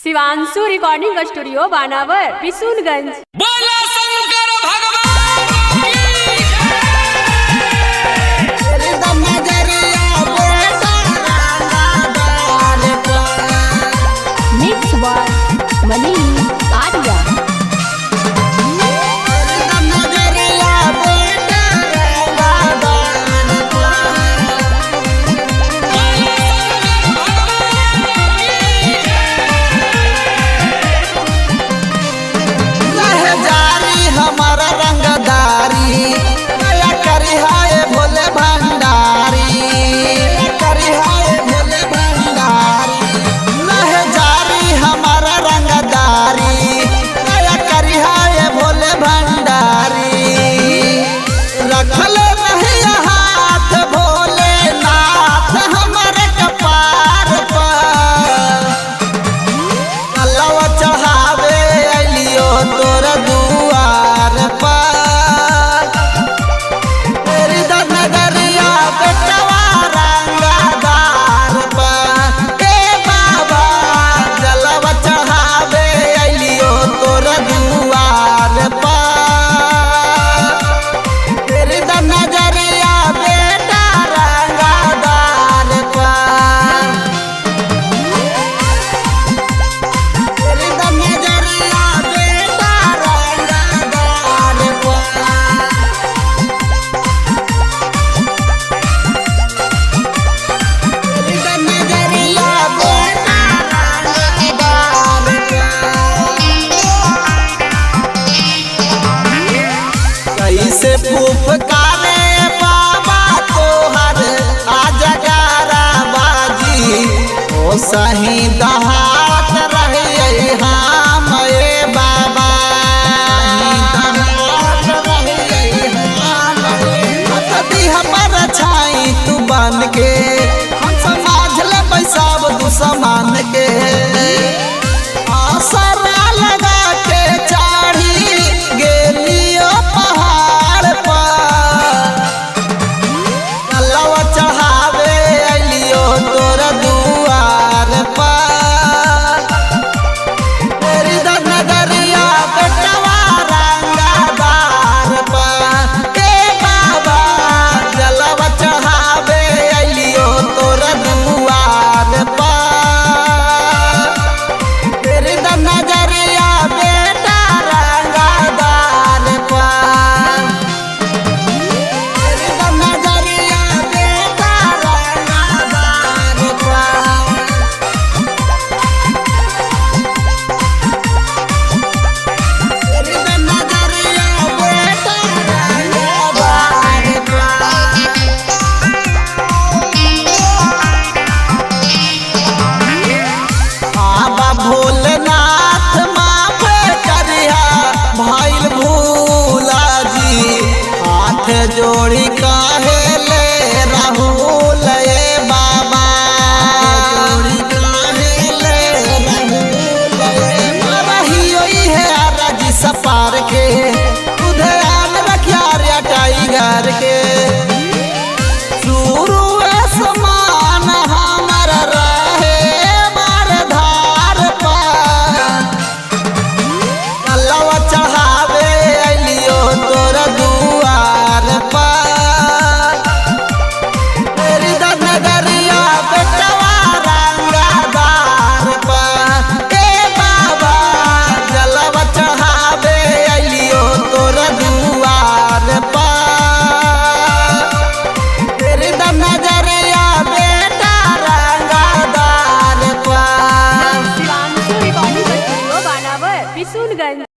Shivanshu recording studio बानावर बिशुनगंज। बोला शंकर भगवान mix by मनी आर्या। से फुफकारे बाबा तोहर आजगारा बाजी ओ सही दहात रहे हम बाबा हमर छाई तू बन के हम समाज ले पैसा तू समान के आसरा लगा के चाढ़ी गेलियो भोलेनाथ माफ करिया भाईल भूला जी हाथ जोड़ी काहे ले राहुल बाबा जोड़ी काहे ले राहुल है राजी सपार के ध्यान रखिया रे टाइगर के शुरू समान हमारा रहे चढ़ावे अलियो तोर दुआर पर तेरी नगरिया बेटवा रंगदार पर बाबा जलवा चढ़ावे अलियो तोर दुआर पर तेरी नगरिया बेटा रंगदार पर। शिवांशु रिकॉर्डिंग स्टूडियो बानावर बिशुनगंज।